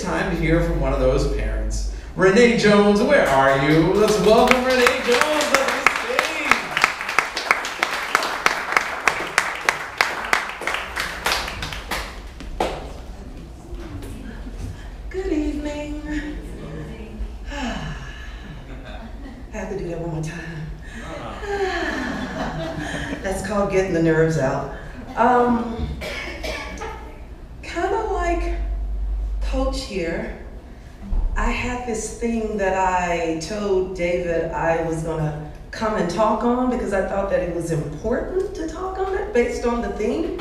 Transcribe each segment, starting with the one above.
it's time to hear from one of those parents. Renee Jones, where are you? Let's welcome Renee Jones up to the stage. Good evening. I have to do that one more time. That's called getting the nerves out. Kind of like Coach here, I had this thing that I told David I was gonna come and talk on because I thought that it was important to talk on it based on the theme.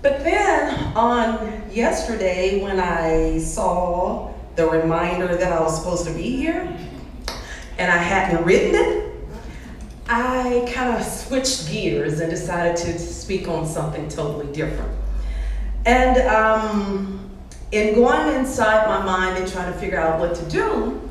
But then on yesterday when I saw the reminder that I was supposed to be here and I hadn't written it, I kind of switched gears and decided to speak on something totally different. And in going inside my mind and trying to figure out what to do,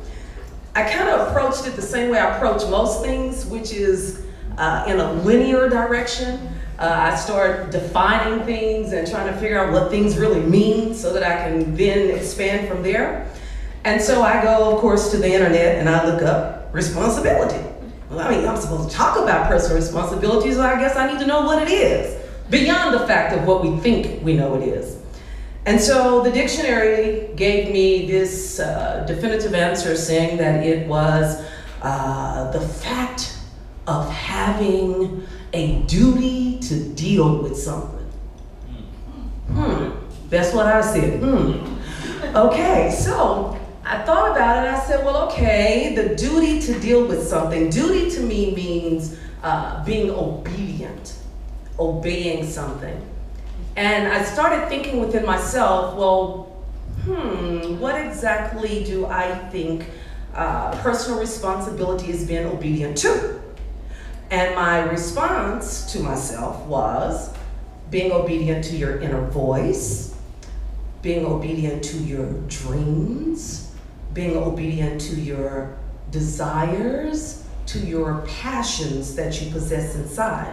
I kind of approached it the same way I approach most things, which is in a linear direction. I start defining things and trying to figure out what things really mean so that I can then expand from there. And so I go, of course, to the internet and I look up responsibility. Well, I mean, I'm supposed to talk about personal responsibilities, so I guess I need to know what it is, beyond the fact of what we think we know it is. And so the dictionary gave me this definitive answer saying that it was the fact of having a duty to deal with something. That's what I said. Okay, so I thought about it and I said, well, okay, the duty to deal with something. Duty to me means being obedient, obeying something. And I started thinking within myself, well, what exactly do I think personal responsibility is being obedient to? And my response to myself was being obedient to your inner voice, being obedient to your dreams, being obedient to your desires, to your passions that you possess inside.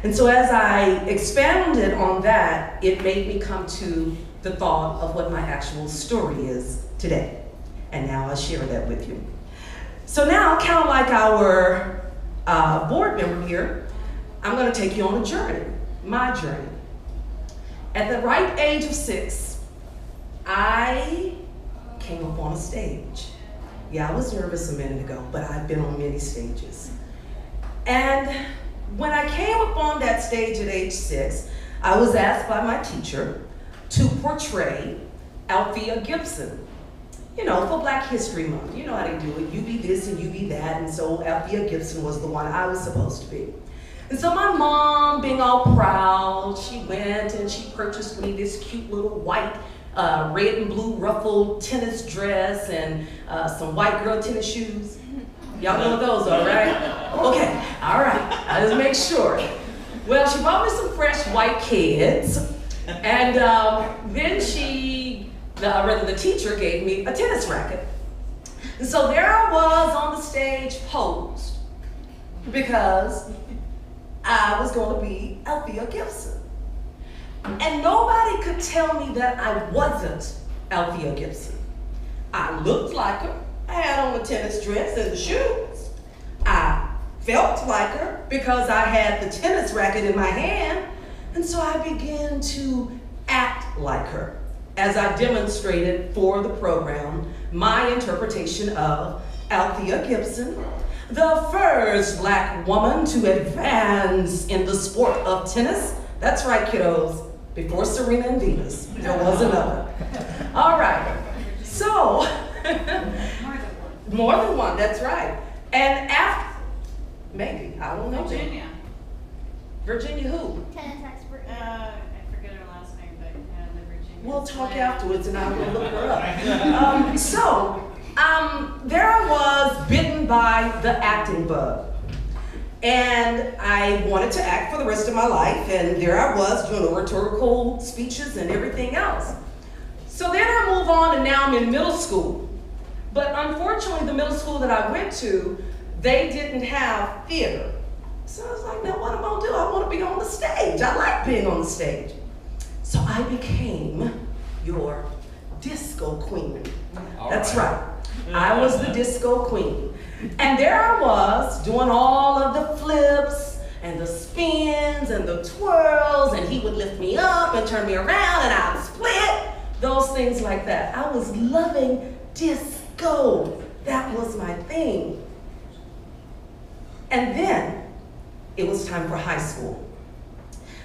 And so as I expounded on that, it made me come to the thought of what my actual story is today. And now I'll share that with you. So now, kind of like our board member here, I'm going to take you on a journey, my journey. At the ripe age of 6, I came up on a stage. Yeah, I was nervous a minute ago, but I've been on many stages. And when I came up on that stage at age 6, I was asked by my teacher to portray Althea Gibson. You know, for Black History Month, you know how they do it. You be this and you be that, and so Althea Gibson was the one I was supposed to be. And so my mom, being all proud, she went and she purchased me this cute little white red and blue ruffled tennis dress and some white girl tennis shoes. Y'all know what those are, right? Okay, all right, I'll just make sure. Well, she bought me some fresh white kids, and then the teacher gave me a tennis racket. And so there I was on the stage posed because I was going to be Althea Gibson. And nobody could tell me that I wasn't Althea Gibson. I looked like her. I had on the tennis dress and the shoes. I felt like her because I had the tennis racket in my hand. And so I began to act like her as I demonstrated for the program my interpretation of Althea Gibson, the first Black woman to advance in the sport of tennis. That's right, kiddos. Before Serena and Venus, there was another. All right, so, more than one, that's right. And after, maybe, I don't know. Virginia. Virginia who? Tennis expert. I forget her last name, but the Virginia. We'll talk afterwards and I will look her up. There I was, bitten by the acting bug. And I wanted to act for the rest of my life, and there I was doing rhetorical speeches and everything else. So then I move on, and now I'm in middle school. But unfortunately, the middle school that I went to, they didn't have theater. So I was like, now what am I gonna do? I wanna be on the stage. I like being on the stage. So I became your disco queen. All That's right. right. I was the disco queen. And there I was doing all of the flips and the spins and the twirls, and he would lift me up and turn me around and I'd split, those things like that. I was loving disco. That was my thing. And then it was time for high school.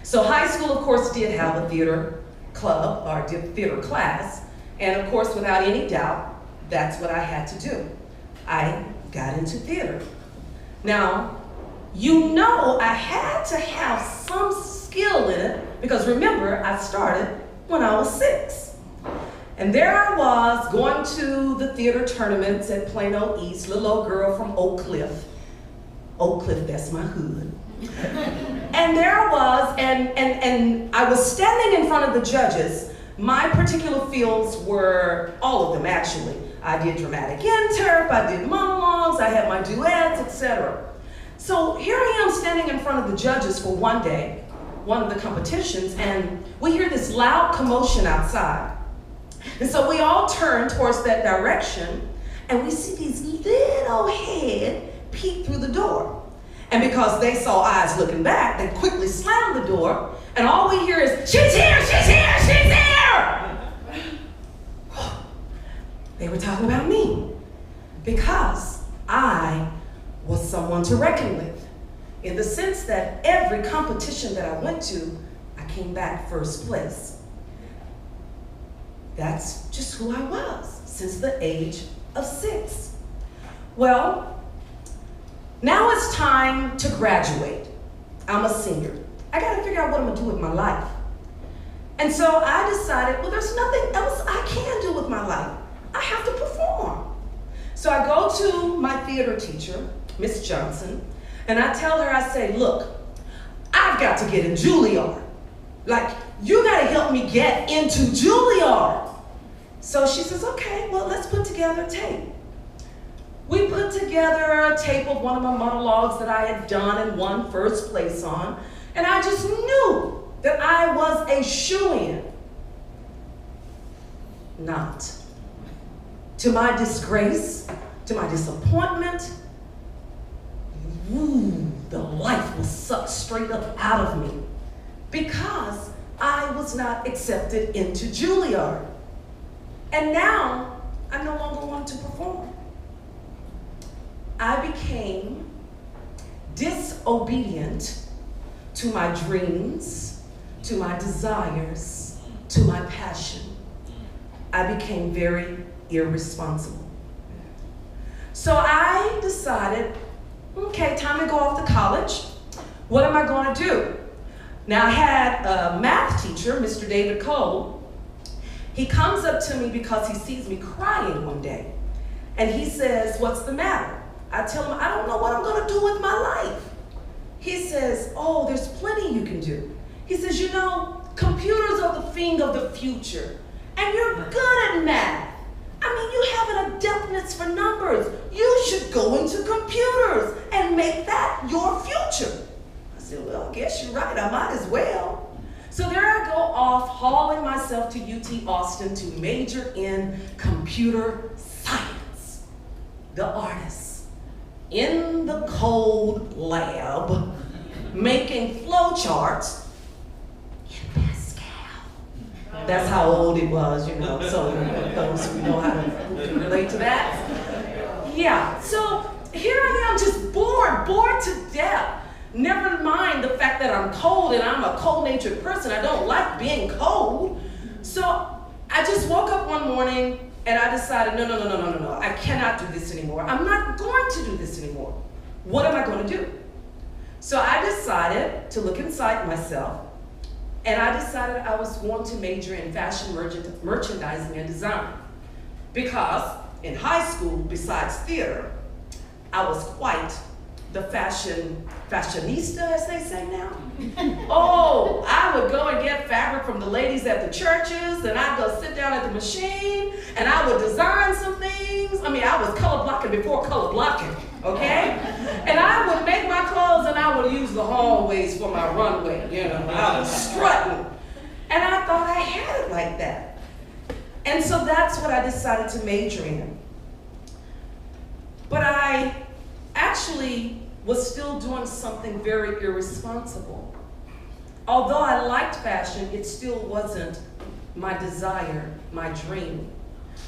So high school, of course, did have a theater club or theater class. And of course, without any doubt, that's what I had to do. I got into theater. Now, you know I had to have some skill in it because remember, I started when I was 6. And there I was going to the theater tournaments at Plano East, little old girl from Oak Cliff. Oak Cliff, that's my hood. And there I was, and I was standing in front of the judges. My particular fields were, all of them actually. I did dramatic interp, I did monologues, I had my duets, etc. So here I am standing in front of the judges for one day, one of the competitions, and we hear this loud commotion outside. And so we all turn towards that direction, and we see these little heads peek through the door. And because they saw eyes looking back, they quickly slammed the door, and all we hear is, "She's here, she's here, she's here!" They were talking about me because I was someone to reckon with, in the sense that every competition that I went to, I came back first place. That's just who I was since the age of 6. Well, now it's time to graduate. I'm a senior. I gotta figure out what I'm gonna do with my life. And so I decided, well, there's nothing else I can do with my life. I have to perform. So I go to my theater teacher, Miss Johnson, and I tell her, I say, look, I've got to get in Juilliard. Like, you gotta help me get into Juilliard. So she says, okay, well, let's put together a tape. We put together a tape of one of my monologues that I had done and won first place on, and I just knew that I was a shoo-in. Not. To my disgrace, to my disappointment, the life was sucked straight up out of me because I was not accepted into Juilliard. And now, I no longer want to perform. I became disobedient to my dreams, to my desires, to my passion. I became very irresponsible. So I decided, okay, time to go off to college. What am I going to do? Now I had a math teacher, Mr. David Cole. He comes up to me because he sees me crying one day. And he says, what's the matter? I tell him, I don't know what I'm going to do with my life. He says, oh, there's plenty you can do. He says, you know, computers are the thing of the future. And you're good at math. I mean, you have an adeptness for numbers. You should go into computers and make that your future. I said, well, I guess you're right. I might as well. So there I go off, hauling myself to UT Austin to major in computer science. The artist in the cold lab making flowcharts in Pascal. That's how old it was, you know, so those who know how to, who can relate to that. Yeah, so here I am just bored to death. Never mind the fact that I'm cold and I'm a cold-natured person. I don't like being cold. So I just woke up one morning and I decided, no, I cannot do this anymore. I'm not going to do this anymore. What am I going to do? So I decided to look inside myself, and I decided I was going to major in fashion merchandising and design. Because in high school, besides theater, I was quite the fashionista, as they say now. Oh, I would go and get fabric from the ladies at the churches, and I'd go sit down at the machine, and I would design some things. I mean, I was color blocking before color blocking, okay? And I would make my clothes, and I would use the hallways for my runway, you know. I was strutting. And I thought I had it like that. And so that's what I decided to major in. But I actually was still doing something very irresponsible. Although I liked fashion, it still wasn't my desire, my dream.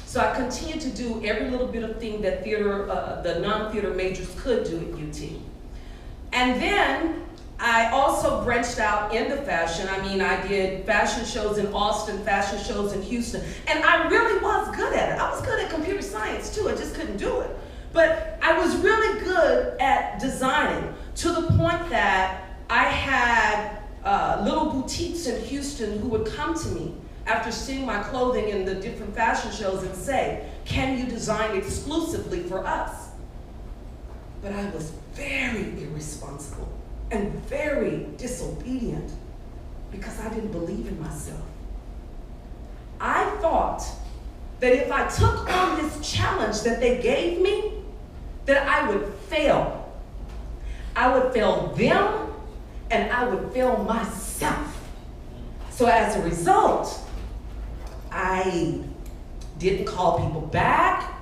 So I continued to do every little bit of thing that the non-theater majors could do at UT. And then I also branched out into fashion. I mean, I did fashion shows in Austin, fashion shows in Houston, and I really was good at it. I was good at computer science too, I just couldn't do it. But I was really good at designing to the point that I had little boutiques in Houston who would come to me after seeing my clothing in the different fashion shows and say, can you design exclusively for us? But I was very irresponsible and very disobedient because I didn't believe in myself. I thought that if I took on this challenge that they gave me, that I would fail. I would fail them and I would fail myself. So as a result, I didn't call people back.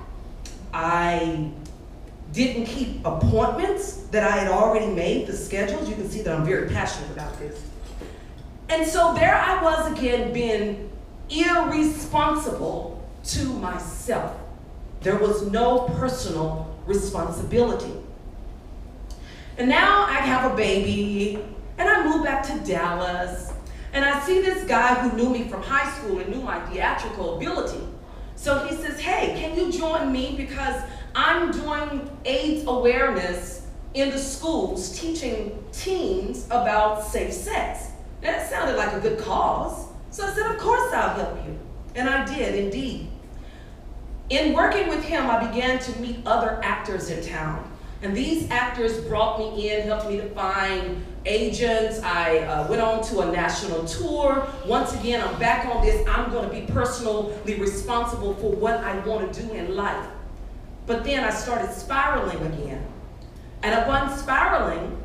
I didn't keep appointments that I had already made, the schedules. You can see that I'm very passionate about this. And so there I was again being irresponsible to myself. There was no personal responsibility. And now I have a baby and I moved back to Dallas. And I see this guy who knew me from high school and knew my theatrical ability. So he says, hey, can you join me because I'm doing AIDS awareness in the schools, teaching teens about safe sex. Now, that sounded like a good cause. So I said, of course I'll help you. And I did, indeed. In working with him, I began to meet other actors in town. And these actors brought me in, helped me to find agents. I went on to a national tour. Once again, I'm back on this. I'm going to be personally responsible for what I want to do in life. But then I started spiraling again. And upon spiraling,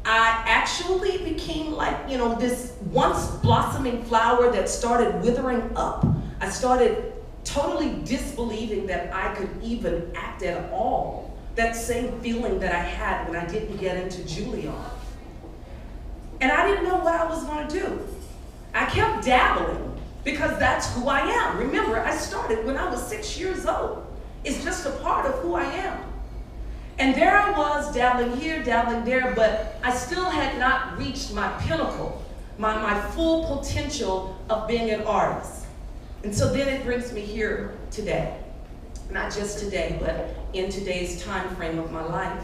I actually became like, this once blossoming flower that started withering up. I started totally disbelieving that I could even act at all. That same feeling that I had when I didn't get into Juilliard. And I didn't know what I was going to do. I kept dabbling because that's who I am. Remember, I started when I was 6 years old. It's just a part of who I am. And there I was, dabbling here, dabbling there, but I still had not reached my pinnacle, my full potential of being an artist. And so then it brings me here today. Not just today, but in today's time frame of my life.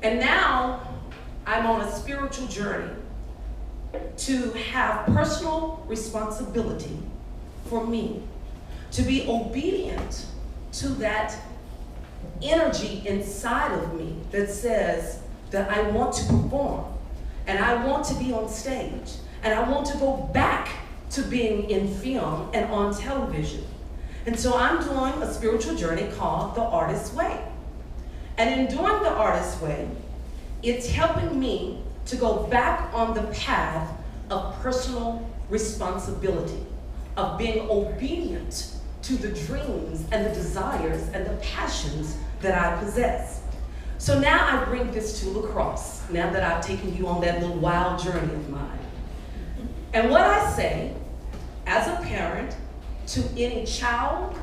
And now I'm on a spiritual journey to have personal responsibility for me, to be obedient to that energy inside of me that says that I want to perform and I want to be on stage and I want to go back to being in film and on television. And so I'm doing a spiritual journey called The Artist's Way. And in doing The Artist's Way, it's helping me to go back on the path of personal responsibility, of being obedient to the dreams and the desires and the passions that I possess. So now I bring this to lacrosse, now that I've taken you on that little wild journey of mine. And what I say, as a parent, to any child,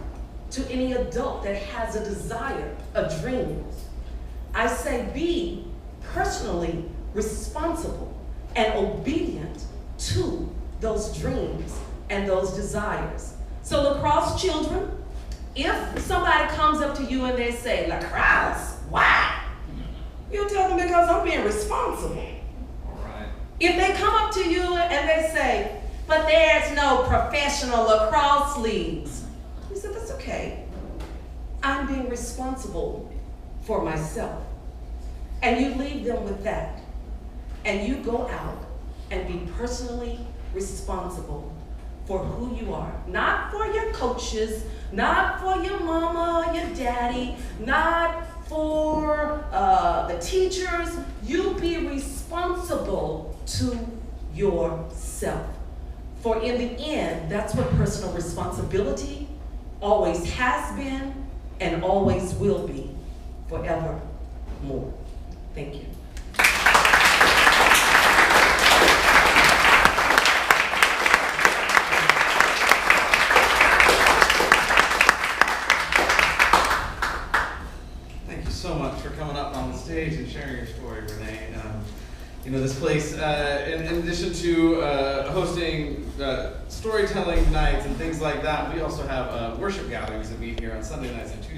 to any adult that has a desire, a dream, I say be personally responsible and obedient to those dreams and those desires. So lacrosse children, if somebody comes up to you and they say, lacrosse, why? You tell them because I'm being responsible. All right. If they come up to you and they say, but there's no professional lacrosse leagues, you said, that's okay. I'm being responsible for myself. And you leave them with that. And you go out and be personally responsible for who you are. Not for your coaches, not for your mama, your daddy, not for the teachers. You be responsible to yourself. For in the end, that's what personal responsibility always has been and always will be forevermore. Thank you. Thank you so much for coming up on the stage and sharing your story, Renee. You know, this place, in addition to hosting storytelling nights and things like that, we also have worship gatherings that meet here on Sunday nights and Tuesdays.